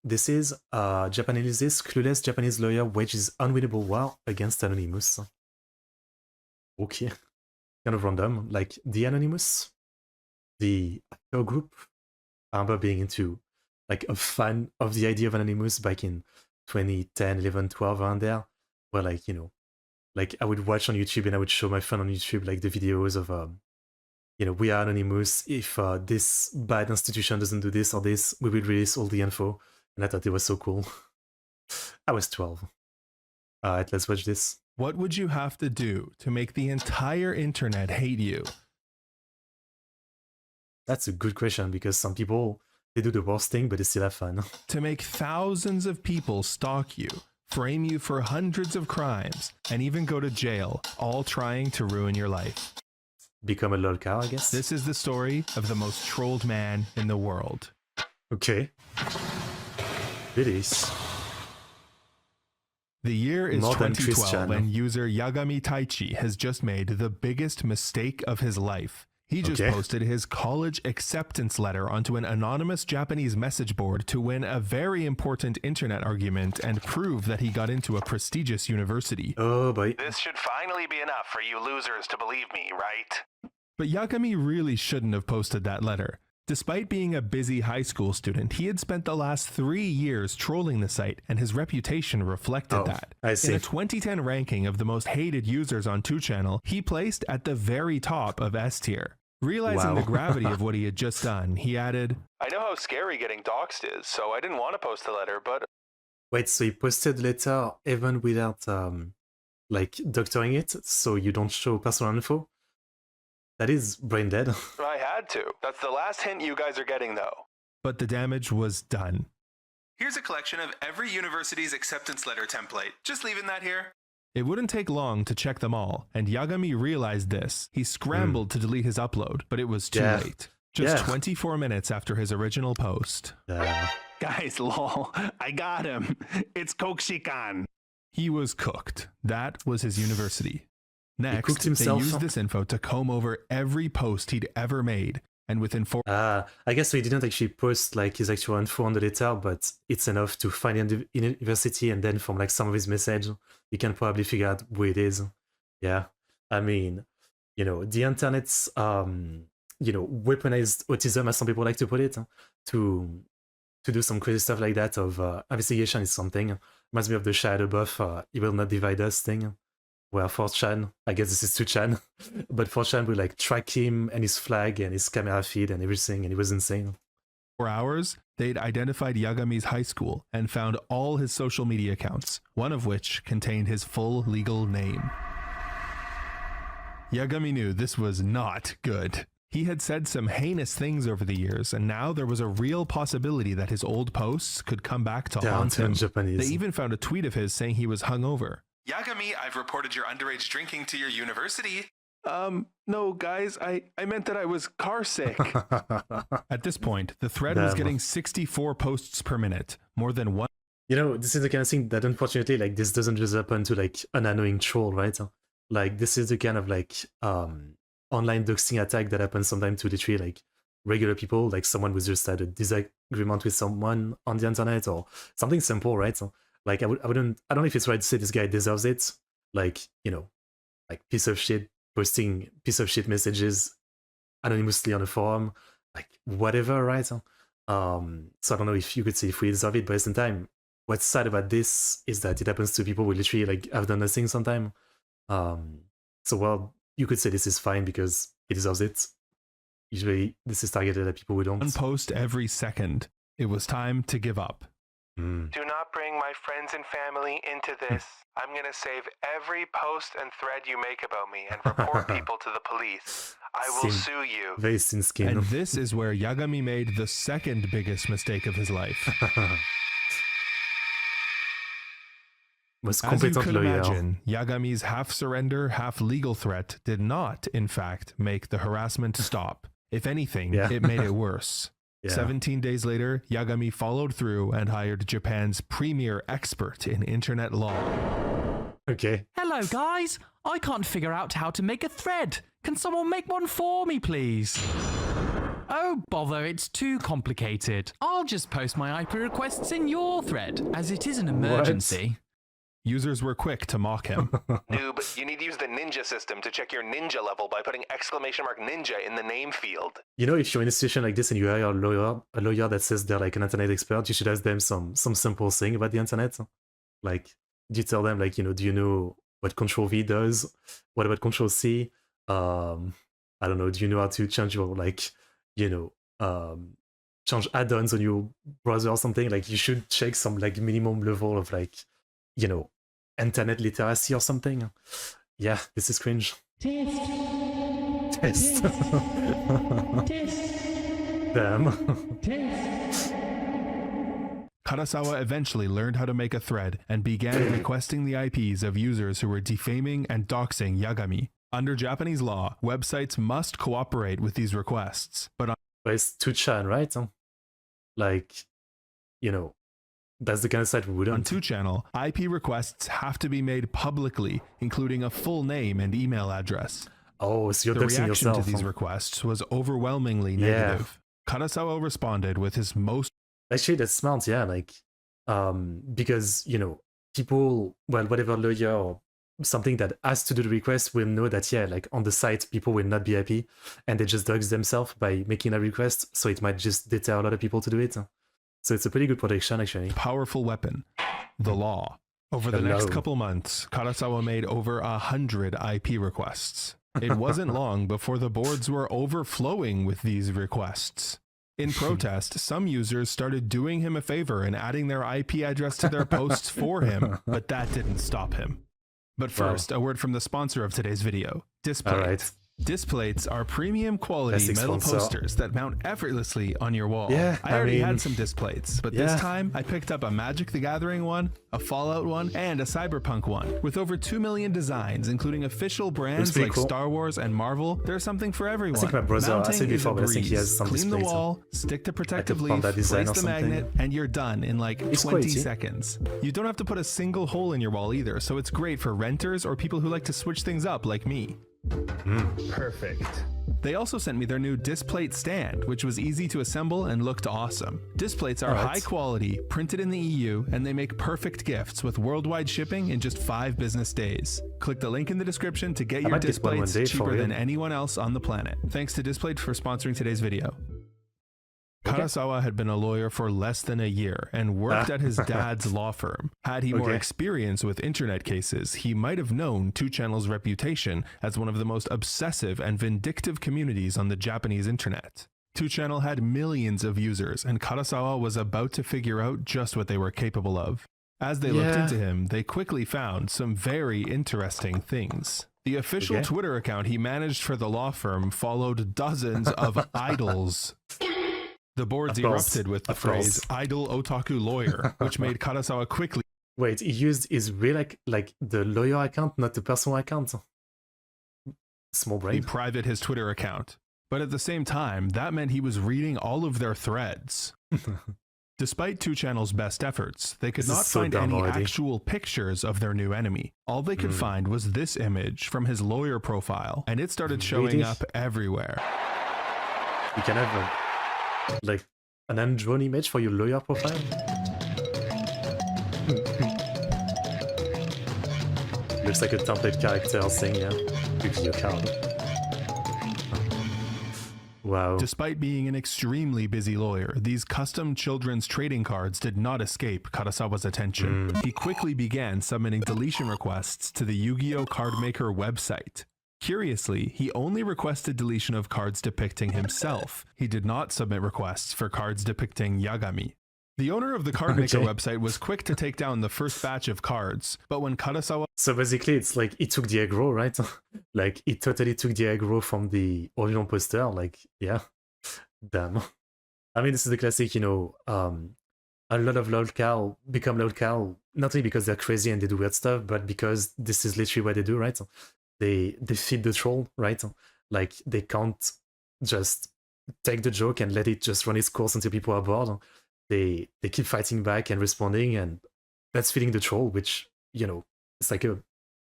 This is Japanalysis, Clueless Japanese lawyer wages unwinnable war against Anonymous. Okay. Kind of random. Like, the Anonymous, the hacker group, I remember being into, like, a fan of the idea of Anonymous back in 2010, 11, 12, around there, where, like, you know, like, I would watch on YouTube and I would show my friend on YouTube, like, the videos of, you know, we are Anonymous. If this bad institution doesn't do this or this, we will release all the info. And I thought it was so cool. I was 12. All right, let's watch this. What would you have to do to make the entire internet hate you? That's a good question, because some people, they do the worst thing, but they still have fun. To make thousands of people stalk you, frame you for hundreds of crimes, and even go to jail, all trying to ruin your life. Become a lol cow, I guess. This is the story of the most trolled man in the world. Okay. It is. The year is More than 2012, Christian. and user Yagami Taichi has just made the biggest mistake of his life. He just posted his college acceptance letter onto an anonymous Japanese message board to win a very important internet argument and prove that he got into a prestigious university. Oh boy. This should finally be enough for you losers to believe me, right? But Yagami really shouldn't have posted that letter. Despite being a busy high school student, he had spent the last 3 years trolling the site, and his reputation reflected that. I see. In a 2010 ranking of the most hated users on 2channel, he placed at the very top of S tier. Realizing the gravity of what he had just done, he added, I know how scary getting doxxed is, so I didn't want to post the letter, but... Wait, so he posted letter even without, like, doctoring it, so you don't show personal info? That is brain dead. I had to. That's the last hint you guys are getting, though. but the damage was done. Here's a collection of every university's acceptance letter template. Just leaving that here. It wouldn't take long to check them all, and Yagami realized this. He scrambled to delete his upload, but it was too late. Just 24 minutes after his original post. Guys, lol, I got him. It's Kokushikan. He was cooked. That was his university. Next, they himself. used this info to comb over every post he'd ever made, and within 4... I guess so he didn't actually post like his actual info on the letter, but it's enough to find the university, and then from like some of his message, you can probably figure out who it is. Yeah, I mean, you know, the internet's you know, weaponized autism, as some people like to put it, to do some crazy stuff like that. Of investigation is something. Reminds me of the Shadow buff, "He will not divide us" thing, where 4chan, I guess this is 2chan, but 4chan would like track him and his flag and his camera feed and everything, and it was insane. 4 hours, they'd identified Yagami's high school and found all his social media accounts, one of which contained his full legal name. Yagami knew this was not good. He had said some heinous things over the years, and now there was a real possibility that his old posts could come back to haunt him. They even found a tweet of his saying he was hungover. Yagami, I've reported your underage drinking to your university. No, guys, I meant that I was car sick. At this point, the thread was getting 64 posts per minute, more than one. You know, this is the kind of thing that unfortunately, like, this doesn't just happen to like an annoying troll, right? Like, this is the kind of like online doxing attack that happens sometimes to literally like regular people, like someone who's just had a disagreement with someone on the internet or something simple, right? Like, I don't know if it's right to say this guy deserves it. Like, you know, like piece of shit, posting piece of shit messages anonymously on a forum, like whatever, right? So I don't know if you could say if we deserve it, but at the same time, what's sad about this is that it happens to people who literally like have done nothing sometime. So well, you could say this is fine because he deserves it. Usually this is targeted at people who don't. One post every second. It was time to give up. Do not bring my friends and family into this. I'm going to save every post and thread you make about me and report people to the police. I will sue you. Very thin skin. And this is where Yagami made the second biggest mistake of his life. Most As you competent could lawyer. imagine, Yagami's half-surrender, half-legal threat did not, in fact, make the harassment stop. If anything, it made it worse. 17 days later, Yagami followed through and hired Japan's premier expert in internet law. Okay. Hello, guys. I can't figure out how to make a thread. Can someone make one for me, please? Oh, bother, it's too complicated. I'll just post my IP requests in your thread, as it is an emergency. Users were quick to mock him. Noob, you need to use the ninja system to check your ninja level by putting !ninja in the name field. You know, if you're in a situation like this and you hire a lawyer that says they're like an internet expert, you should ask them some simple thing about the internet. Like, you tell them, like, do you know what Control V does? What about Control C? I don't know, do you know how to change your, like, change add-ons on your browser or something? Like, you should check some, like, minimum level of, like, internet literacy or something. Yeah, this is cringe. Test. Damn. Karasawa eventually learned how to make a thread and began requesting the IPs of users who were defaming and doxing Yagami. Under Japanese law, websites must cooperate with these requests, but it's 2chan, right? Like, that's the kind of site we wouldn't. On 2channel, IP requests have to be made publicly, including a full name and email address. Oh, so you're the doxing reaction yourself. to these requests was overwhelmingly negative. Karasawa responded with his most... Actually, that's smart, yeah, like, because, people, well, whatever lawyer or something that has to do the request will know that, yeah, like, on the site, people will not be happy, and they just dox themselves by making a request, so it might just deter a lot of people to do it. So it's a pretty good protection, actually. Powerful weapon, the law. Over the next couple months, Karasawa made over 100 IP requests. It wasn't long before the boards were overflowing with these requests. In protest, some users started doing him a favor and adding their IP address to their posts for him, but that didn't stop him. But first, a word from the sponsor of today's video, Displate. All right. Displates are premium quality metal posters that mount effortlessly on your wall. Yeah, I already had some displates, but this time I picked up a Magic the Gathering one, a Fallout one, and a Cyberpunk one. With over 2 million designs, including official brands like Star Wars and Marvel, there's something for everyone. I think my brother, I said before, but I think he has some Clean the displays. wall, stick to protective leaf, place the magnet, and you're done in like 20 seconds. You don't have to put a single hole in your wall either, so it's great for renters or people who like to switch things up like me. Perfect. They also sent me their new Displate stand, which was easy to assemble and looked awesome. Displates are high quality, printed in the EU, and they make perfect gifts with worldwide shipping in just 5 business days. Click the link in the description to get your Displates cheaper than anyone else on the planet. Thanks to Displate for sponsoring today's video. Karasawa had been a lawyer for less than a year and worked at his dad's law firm. Had he more experience with internet cases, he might have known 2channel's reputation as one of the most obsessive and vindictive communities on the Japanese internet. 2channel had millions of users, and Karasawa was about to figure out just what they were capable of. As they looked into him, they quickly found some very interesting things. The official Twitter account he managed for the law firm followed dozens of idols. The boards erupted with the phrase idol otaku lawyer, which made Karasawa quickly... Wait, he used his real, like the lawyer account, not the personal account? Small brain. ...private his Twitter account. But at the same time, that meant he was reading all of their threads. Despite 2channel's best efforts, they could not find any actual pictures of their new enemy. All they could find was this image from his lawyer profile, and it started showing up everywhere. You can have like an undrawn image for your lawyer profile? Looks like a template character thing, yeah. With your card. Wow. Despite being an extremely busy lawyer, these custom children's trading cards did not escape Karasawa's attention. He quickly began submitting deletion requests to the Yu-Gi-Oh! Card Maker website. Curiously, he only requested deletion of cards depicting himself. He did not submit requests for cards depicting Yagami. The owner of the Card Maker website was quick to take down the first batch of cards, but when Karasawa... So basically, it's like he took the aggro, right? Like, he totally took the aggro from the original poster, like, yeah. Damn. I mean, this is the classic, a lot of lolcow become lolcow, not only because they're crazy and they do weird stuff, but because this is literally what they do, right? They feed the troll, right? Like, they can't just take the joke and let it just run its course until people are bored. They keep fighting back and responding, and that's feeding the troll, which, it's like a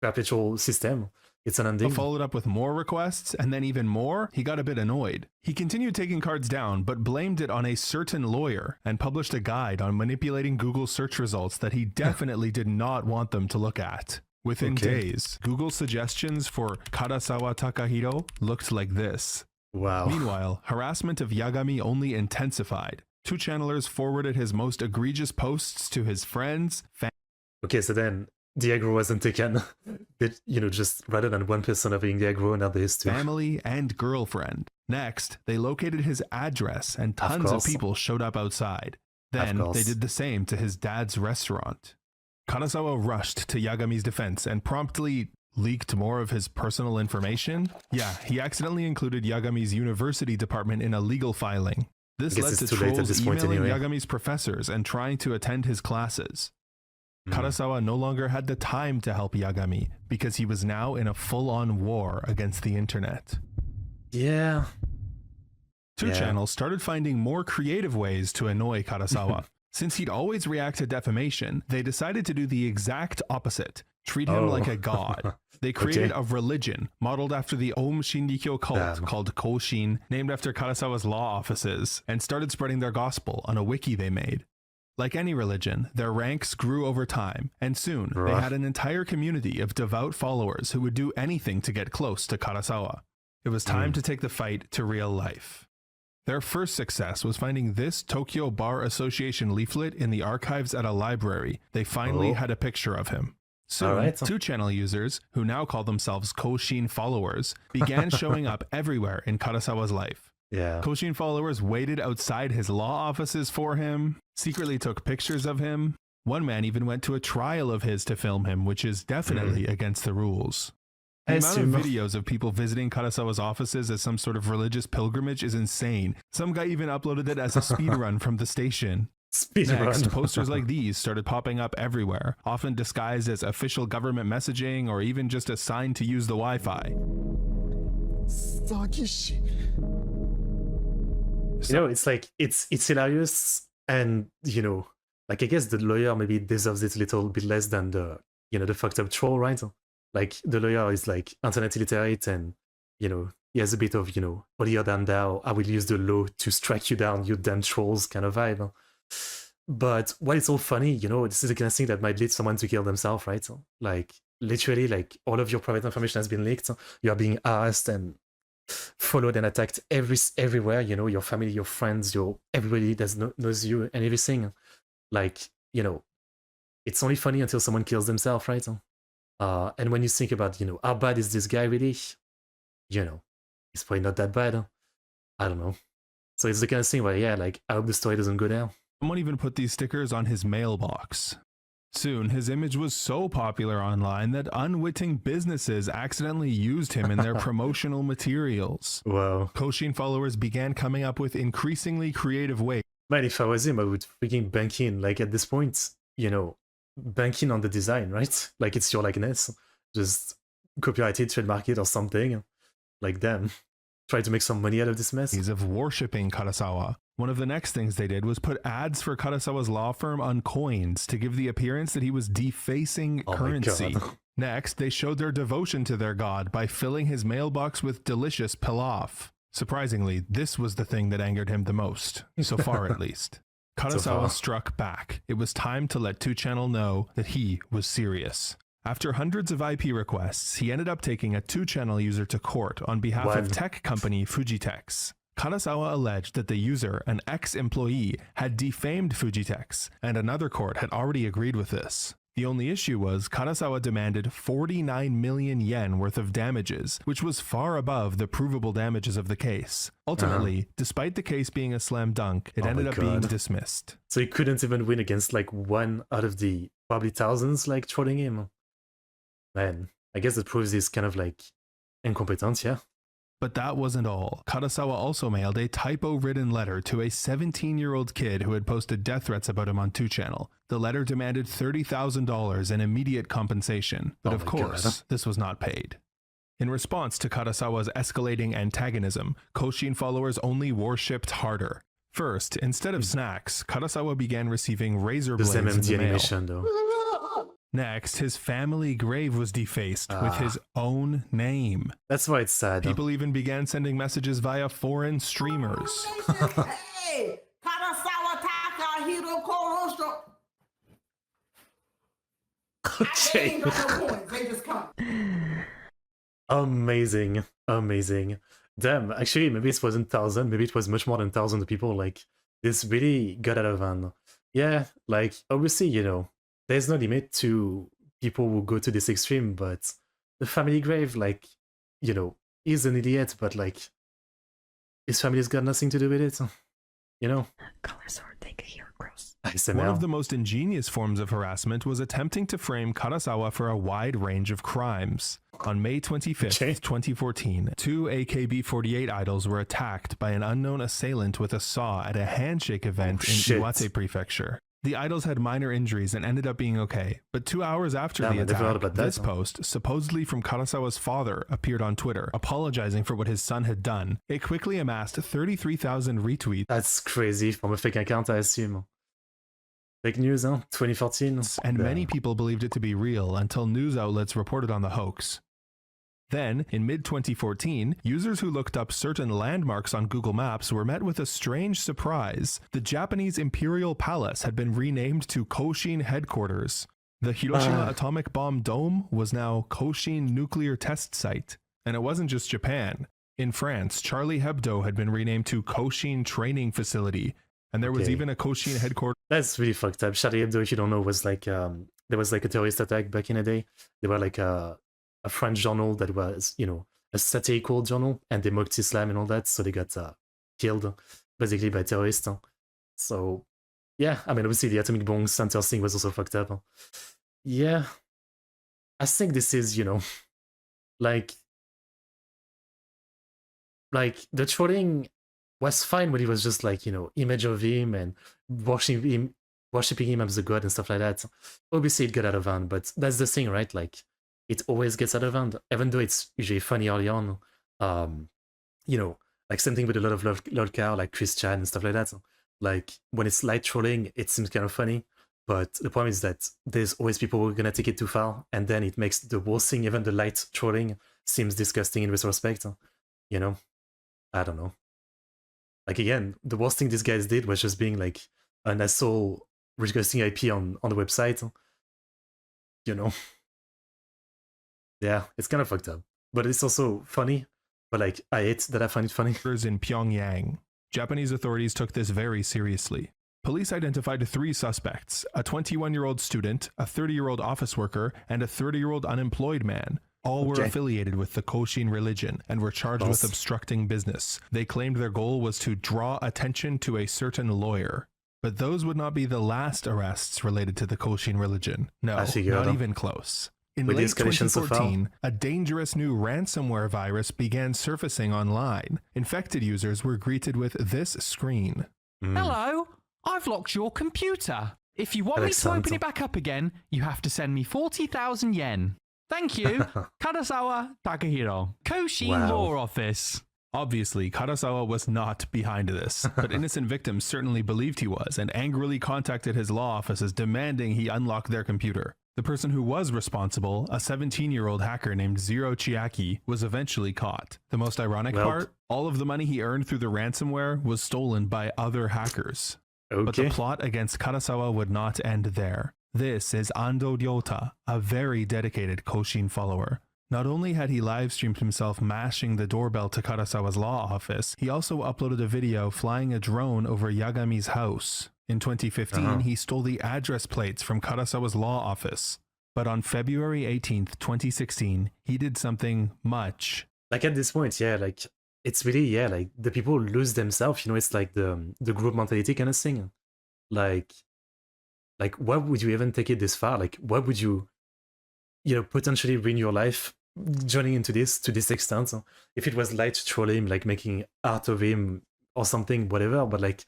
perpetual system. It's an ending. Followed up with more requests, and then even more, he got a bit annoyed. He continued taking cards down, but blamed it on a certain lawyer and published a guide on manipulating Google search results that he definitely did not want them to look at. Within days, Google's suggestions for Karasawa Takahiro looked like this. Wow. Meanwhile, harassment of Yagami only intensified. 2channelers forwarded his most egregious posts to his friends, Okay, so then the aggro wasn't taken, but, just rather than one person having the aggro, now there is two. family, and girlfriend. Next, they located his address and tons of people showed up outside. Then they did the same to his dad's restaurant. Karasawa rushed to Yagami's defense and promptly leaked more of his personal information. Yeah, he accidentally included Yagami's university department in a legal filing. This led to trolls emailing Yagami's professors and trying to attend his classes. Karasawa no longer had the time to help Yagami because he was now in a full-on war against the internet. Yeah. 2channel started finding more creative ways to annoy Karasawa. Since he'd always react to defamation, they decided to do the exact opposite, treat him like a god. They created a religion modeled after the Om Shinrikyo cult called Koushin, named after Karasawa's law offices, and started spreading their gospel on a wiki they made. Like any religion, their ranks grew over time, and soon they had an entire community of devout followers who would do anything to get close to Karasawa. It was time to take the fight to real life. Their first success was finding this Tokyo Bar Association leaflet in the archives at a library. They finally had a picture of him. Soon, 2channel users, who now call themselves Koushin followers, began showing up everywhere in Karasawa's life. Yeah. Koushin followers waited outside his law offices for him, secretly took pictures of him. One man even went to a trial of his to film him, which is definitely against the rules. The amount of videos of people visiting Karasawa's offices as some sort of religious pilgrimage is insane. Some guy even uploaded it as a speedrun from the station. Next, posters like these started popping up everywhere, often disguised as official government messaging or even just a sign to use the Wi-Fi. It's like, it's hilarious, and, like, I guess the lawyer maybe deserves it a little bit less than the fucked up troll, right? Like, the lawyer is, like, internet illiterate, and, he has a bit of, holier than thou, I will use the law to strike you down, you damn trolls kind of vibe. But while it's all funny, this is the kind of thing that might lead someone to kill themselves, right? Like, literally, like, all of your private information has been leaked, you are being asked and followed and attacked everywhere, your family, your friends, everybody that knows you and everything. Like, it's only funny until someone kills themselves, right? And when you think about, how bad is this guy really? He's probably not that bad. I don't know. So it's the kind of thing where, yeah, like, I hope the story doesn't go down. Someone even put these stickers on his mailbox. Soon, his image was so popular online that unwitting businesses accidentally used him in their promotional materials. Wow. Koushin followers began coming up with increasingly creative ways. Man, if I was him, I would freaking bank in. Like, at this point, bank in on the design, right? Like, it's your likeness. Just copyright it, trademark it or something. Like, damn. Try to make some money out of this mess. Of worshipping Karasawa. One of the next things they did was put ads for Karasawa's law firm on coins to give the appearance that he was defacing currency. Next, they showed their devotion to their god by filling his mailbox with delicious pilaf. Surprisingly, this was the thing that angered him the most, so far at least. Karasawa struck back. It was time to let 2channel know that he was serious. After hundreds of IP requests, he ended up taking a 2channel user to court on behalf of tech company Fujitex. Karasawa alleged that the user, an ex-employee, had defamed Fujitex, and another court had already agreed with this. The only issue was Karasawa demanded 49 million yen worth of damages, which was far above the provable damages of the case. Ultimately, despite the case being a slam dunk, it ended up being dismissed. So he couldn't even win against like one out of the probably thousands like trolling him. Man, I guess that proves he's kind of like incompetent, yeah? But that wasn't all. Karasawa also mailed a typo-ridden letter to a 17-year-old kid who had posted death threats about him on 2channel. The letter demanded $30,000 in immediate compensation, but of course, this was not paid. In response to Karasawa's escalating antagonism, Koushin followers only worshipped harder. First, instead of snacks, Karasawa began receiving razor blades in the mail. Next, his family grave was defaced with his own name. That's why it's sad. People even began sending messages via foreign streamers. Hey, Karasawa Taka Hiro Korosto. Okay. They ain't got no points. They just come. Amazing. Amazing. Damn, actually, maybe it wasn't 1,000. Maybe it was much more than 1,000 people. Like, this really got out of hand. Yeah, like, obviously, you know, there's no limit to people who go to this extreme, but the family grave, like, you know, he's an idiot, but, like, his family's got nothing to do with it. You know? Colors are take a hair gross. One of the most ingenious forms of harassment was attempting to frame Karasawa for a wide range of crimes. On May 25th, 2014, 2 AKB48 idols were attacked by an unknown assailant with a saw at a handshake event in Iwate Prefecture. The idols had minor injuries and ended up being okay, but 2 hours after the attack, this post, supposedly from Karasawa's father, appeared on Twitter, apologizing for what his son had done. It quickly amassed 33,000 retweets. That's crazy from a fake account, I assume. Fake news, huh? 2014. And many people believed it to be real until news outlets reported on the hoax. Then, in mid-2014, users who looked up certain landmarks on Google Maps were met with a strange surprise. The Japanese Imperial Palace had been renamed to Koshin Headquarters. The Hiroshima Atomic Bomb Dome was now Koshin Nuclear Test Site. And it wasn't just Japan. In France, Charlie Hebdo had been renamed to Koshin Training Facility. And there was even a Koshin headquarters. That's really fucked up. Charlie Hebdo, if you don't know, was like, there was like a terrorist attack back in the day. They were like a French journal that was, you know, a satirical journal, and they mocked Islam and all that, so they got killed, basically, by terrorists. So, yeah, I mean, obviously, the atomic bomb center thing was also fucked up. Yeah, I think this is, you know, like the trolling was fine when it was just like, you know, image of him and worshiping him as a god and stuff like that. Obviously, it got out of hand, but that's the thing, right? Like, it always gets out of hand, even though it's usually funny early on. You know, like same thing with a lot of lolcar, like Chris Chan and stuff like that. Like, when it's light trolling, it seems kind of funny, but the problem is that there's always people who are gonna take it too far, and then it makes the worst thing, even the light trolling, seems disgusting in retrospect. You know? I don't know. Like, again, the worst thing these guys did was just being like an asshole requesting IP on the website. You know? Yeah, it's kind of fucked up. But it's also funny. But like, I hate that I find it funny. In Pyongyang. Japanese authorities took this very seriously. Police identified 3 suspects, a 21-year-old student, a 30-year-old office worker, and a 30-year-old unemployed man. All were affiliated with the Koshin religion and were charged with obstructing business. They claimed their goal was to draw attention to a certain lawyer. But those would not be the last arrests related to the Koshin religion. No, not even close. In late 2014, a dangerous new ransomware virus began surfacing online. Infected users were greeted with this screen. Hello, I've locked your computer. If you want me to open it back up again, you have to send me 40,000 yen. Thank you, Karasawa Takahiro, Koshin Law Office. Obviously, Karasawa was not behind this, but innocent victims certainly believed he was and angrily contacted his law offices demanding he unlock their computer. The person who was responsible, a 17-year-old hacker named Zero Chiaki, was eventually caught. The most ironic part, all of the money he earned through the ransomware was stolen by other hackers. But the plot against Karasawa would not end there. This is Ando Ryota, a very dedicated Koshin follower. Not only had he live-streamed himself mashing the doorbell to Karasawa's law office, he also uploaded a video flying a drone over Yagami's house. In 2015, he stole the address plates from Karasawa's law office. But on February 18th, 2016, he did something much. Like, at this point, yeah, like, it's really, like, the people lose themselves, you know, it's like the group mentality kind of thing. Like, why would you even take it this far? Like, why would you, you know, potentially ruin your life joining into this to this extent? If it was light trolling, like making art of him or something, whatever, but like,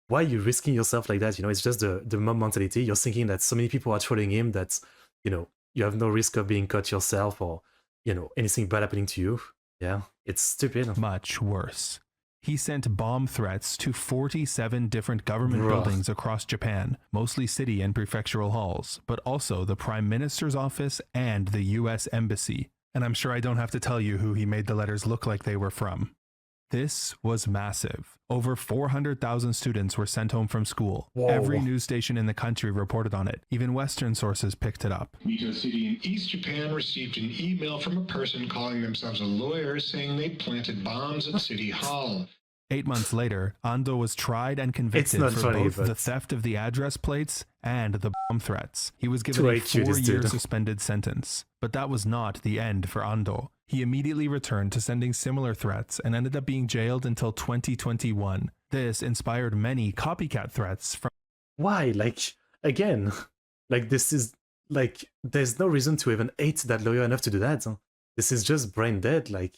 why are you risking yourself like that? You know, it's just the mob mentality. You're thinking that so many people are trolling him that, you know, you have no risk of being caught yourself or, you know, anything bad happening to you. Yeah, it's stupid. Much worse. He sent bomb threats to 47 different government buildings across Japan, mostly city and prefectural halls, but also the Prime Minister's office and the US Embassy. And I'm sure I don't have to tell you who he made the letters look like they were from. This was massive. Over 400,000 students were sent home from school. Whoa. Every news station in the country reported on it. Even Western sources picked it up. Mito City in East Japan received an email from a person calling themselves a lawyer saying they planted bombs at City Hall. 8 months later, Ando was tried and convicted for both the theft of the address plates and the bomb threats. He was given a 4-year suspended sentence. But that was not the end for Ando. He immediately returned to sending similar threats and ended up being jailed until 2021. This inspired many copycat threats from... Why? Like, again, like this is, like, there's no reason to even hate that lawyer enough to do that. Huh? This is just brain dead, like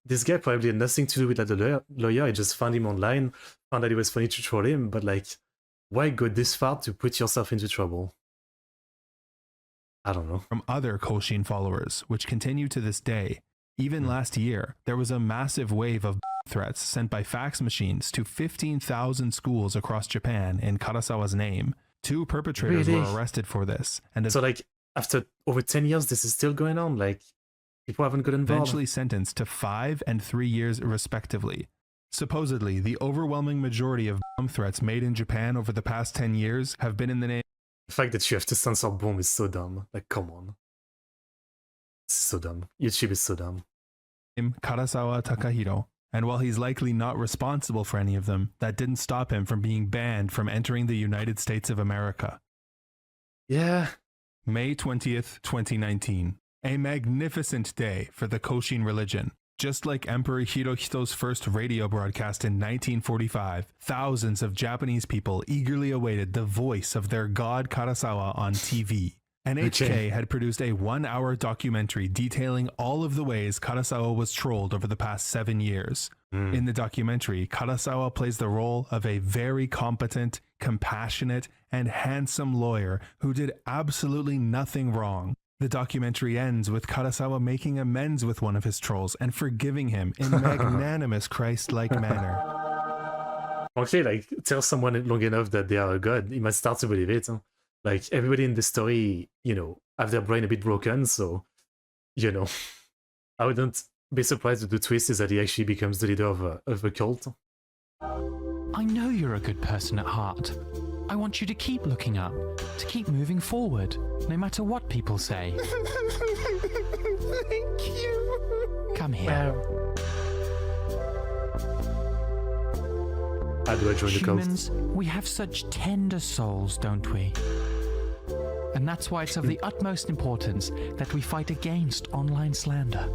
this guy probably had nothing to do with that lawyer. I just found him online, found that it was funny to troll him, but like, why go this far to put yourself into trouble? I don't know. From other Koushin followers, which continue to this day. Even last year, there was a massive wave of threats sent by fax machines to 15,000 schools across Japan in Karasawa's name. 2 perpetrators were arrested for this. And so like, after over 10 years, this is still going on? Like, people haven't got involved. Eventually sentenced to 5 and 3 years respectively. Supposedly, the overwhelming majority of bomb threats made in Japan over the past 10 years have been in the name. The fact that you have to censor bomb is so dumb. Like, come on. It's so dumb. YouTube is so dumb. Karasawa Takahiro. And while he's likely not responsible for any of them, that didn't stop him from being banned from entering the United States of America. Yeah. May 20th, 2019. A magnificent day for the Koushin religion. Just like Emperor Hirohito's first radio broadcast in 1945, thousands of Japanese people eagerly awaited the voice of their god Karasawa on TV. NHK had produced a 1-hour documentary detailing all of the ways Karasawa was trolled over the past 7 years. In the documentary, Karasawa plays the role of a very competent, compassionate, and handsome lawyer who did absolutely nothing wrong. The documentary ends with Karasawa making amends with one of his trolls and forgiving him in a magnanimous Christ-like manner. Okay, like, tell someone long enough that they are a god, he might start to believe it. Huh? Like, everybody in the story, you know, have their brain a bit broken, so, you know, I wouldn't be surprised if the twist is that he actually becomes the leader of a cult. I know you're a good person at heart. I want you to keep looking up, to keep moving forward, no matter what people say. Thank you. Come here. How do I join the cult? Humans, we have such tender souls, don't we? And that's why it's of the utmost importance that we fight against online slander.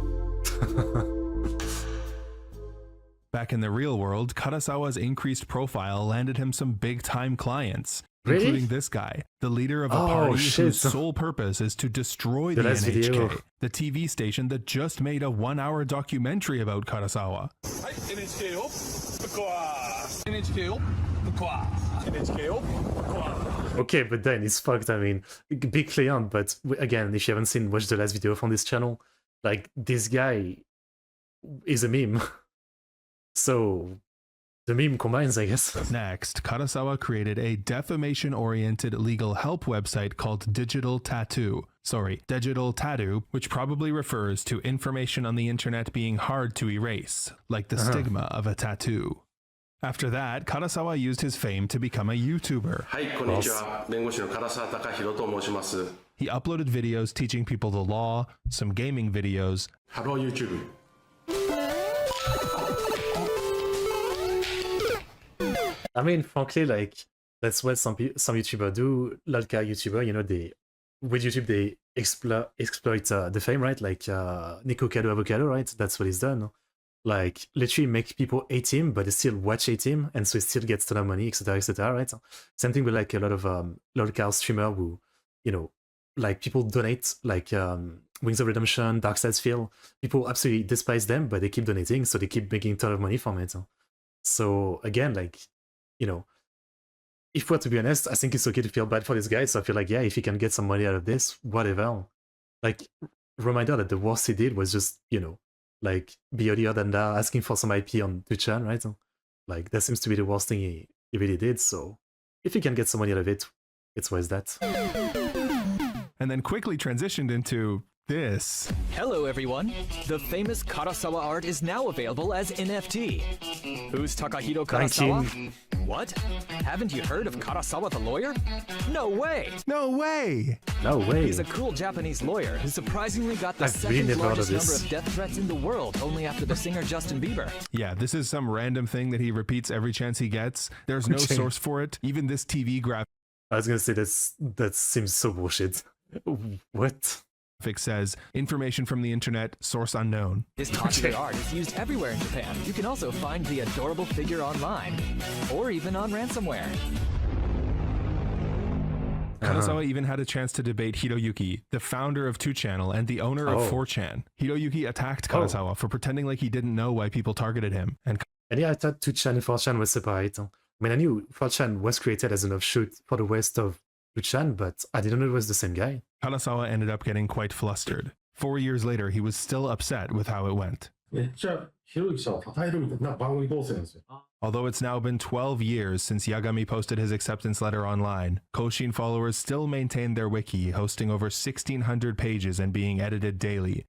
Back in the real world, Karasawa's increased profile landed him some big-time clients, including this guy, the leader of a party whose sole purpose is to destroy the NHK, the TV station that just made a 1-hour documentary about Karasawa. Okay, but then it's fucked. I mean, big client, but again, if you haven't seen, watch the last video from this channel. Like, this guy is a meme. So, the meme combines, I guess. Next, Karasawa created a defamation-oriented legal help website called Digital Tattoo, which probably refers to information on the internet being hard to erase, like the stigma of a tattoo. After that, Karasawa used his fame to become a YouTuber. He uploaded videos teaching people the law, some gaming videos. Hello, YouTube. I mean, frankly, like, that's what some YouTubers do. Lolka YouTuber, you know, with YouTube, they exploit the fame, right? Like, Nico Cado Avocado, right? That's what he's done. Like, literally make people hate him, but they still watch hate him, and so he still gets a ton of money, etc., right? Same thing with, like, a lot of Lolka streamer who, you know, like, people donate, like, Wings of Redemption, Dark Sides Feel. People absolutely despise them, but they keep donating, so they keep making a ton of money from it. So, again, like, you know, if we're to be honest, I think it's okay to feel bad for this guy. So I feel like, yeah, if he can get some money out of this, whatever. Like, reminder that the worst he did was just, you know, like be earlier than that, asking for some IP on Twitch-chan, right? Like that seems to be the worst thing he really did. So if he can get some money out of it, it's worth that. And then quickly transitioned into this. Hello everyone. The famous Karasawa art is now available as NFT. Who's Takahiro Karasawa? What? Haven't you heard of Karasawa the lawyer? No way! No way! No way! He's a cool Japanese lawyer who surprisingly got the second largest number of death threats in the world, only after the singer Justin Bieber. Yeah, this is some random thing that he repeats every chance he gets. There's no source for it. Even this TV graphic. I was gonna say that seems so bullshit. What? Says information from the internet, source unknown. His popular art is used everywhere in Japan. You can also find the adorable figure online, or even on ransomware. Karasawa even had a chance to debate Hiroyuki, the founder of 2channel and the owner of 4chan. Hiroyuki attacked Karasawa for pretending like he didn't know why people targeted him. And yeah, I thought 2chan and 4chan were separate. I mean, I knew 4chan was created as an offshoot for the West of 2chan, but I didn't know it was the same guy. Karasawa ended up getting quite flustered. 4 years later, he was still upset with how it went. Although it's now been 12 years since Yagami posted his acceptance letter online, Koushin followers still maintain their wiki, hosting over 1,600 pages and being edited daily.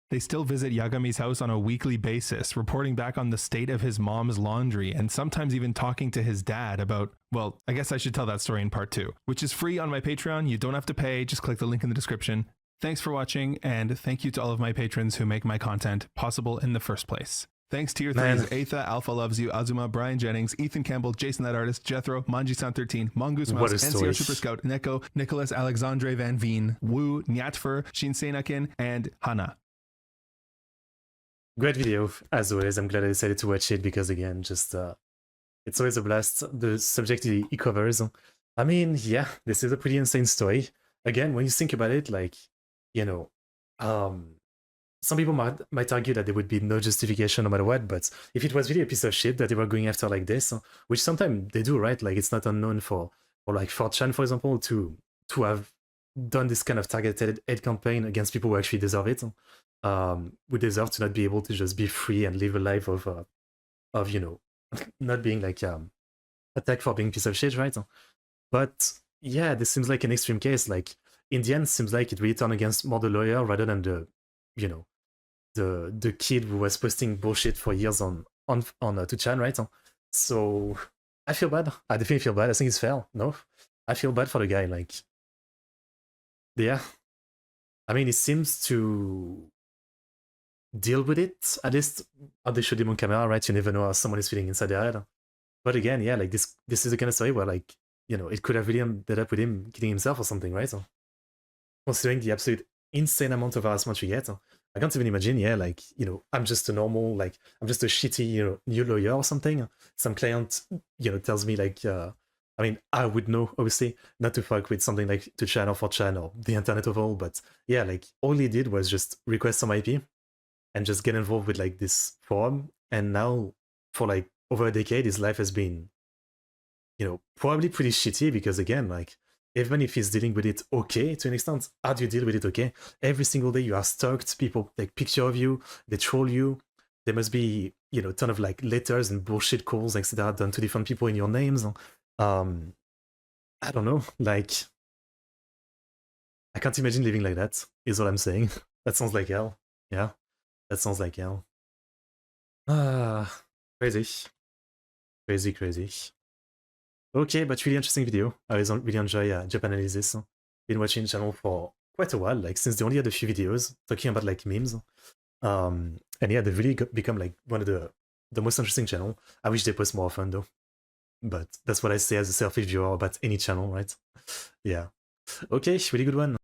They still visit Yagami's house on a weekly basis, reporting back on the state of his mom's laundry, and sometimes even talking to his dad about, well, I guess I should tell that story in part 2, which is free on my Patreon. You don't have to pay, just click the link in the description. Thanks for watching, and thank you to all of my patrons who make my content possible in the first place. Thanks Tier 3s, Aetha, Alpha Loves You, Azuma, Brian Jennings, Ethan Campbell, Jason That Artist, Jethro, Manji-san13, Mongoose Mouse, NCR Super Scout, Neko, Nicholas Alexandre Van Veen, Wu, Nyatfer, Shinseinakin, and Hana. Great video, as always. I'm glad I decided to watch it because, again, just it's always a blast. The subject he covers. I mean, yeah, this is a pretty insane story. Again, when you think about it, like, you know, some people might argue that there would be no justification no matter what, but if it was really a piece of shit that they were going after like this, which sometimes they do, right? Like, it's not unknown for like 4chan, for example, to have done this kind of targeted hate campaign against people who actually deserve it. Who deserve to not be able to just be free and live a life of you know, not being like attacked for being a piece of shit, right? But yeah, this seems like an extreme case. Like in the end, seems like it really turned against more the lawyer rather than the, you know, the kid who was posting bullshit for years on 2chan, right? So I feel bad. I definitely feel bad. I think it's fair. No, I feel bad for the guy. Like, yeah, I mean, he seems to deal with it, at least how they showed him on camera, right? You never know how someone is feeling inside their head. But again, yeah, like this is the kind of story where, like, you know, it could have really ended up with him killing himself or something, right? So, considering the absolute insane amount of harassment you get, I can't even imagine, yeah, like, you know, I'm just a normal, like, I'm just a shitty, you know, new lawyer or something. Some client, you know, tells me, like, I mean, I would know, obviously, not to fuck with something like 2chan or 4chan or the internet of all, but yeah, like, all he did was just request some IP and just get involved with, like, this forum. And now, for, like, over a decade, his life has been, you know, probably pretty shitty because, again, like, even if he's dealing with it okay, to an extent, how do you deal with it okay? Every single day you are stalked, people take picture of you, they troll you, there must be, you know, a ton of, like, letters and bullshit calls, etc., done to different people in your names. I don't know, like, I can't imagine living like that, is what I'm saying. That sounds like hell. Yeah, that sounds like hell. Crazy. Crazy. Okay, but really interesting video. I always really enjoy Japanalysis. Been watching the channel for quite a while, like since they only had a few videos talking about like memes. And yeah, they've really become like one of the most interesting channel. I wish they post more often though. But that's what I say as a selfish viewer about any channel, right? Yeah. Okay, really good one.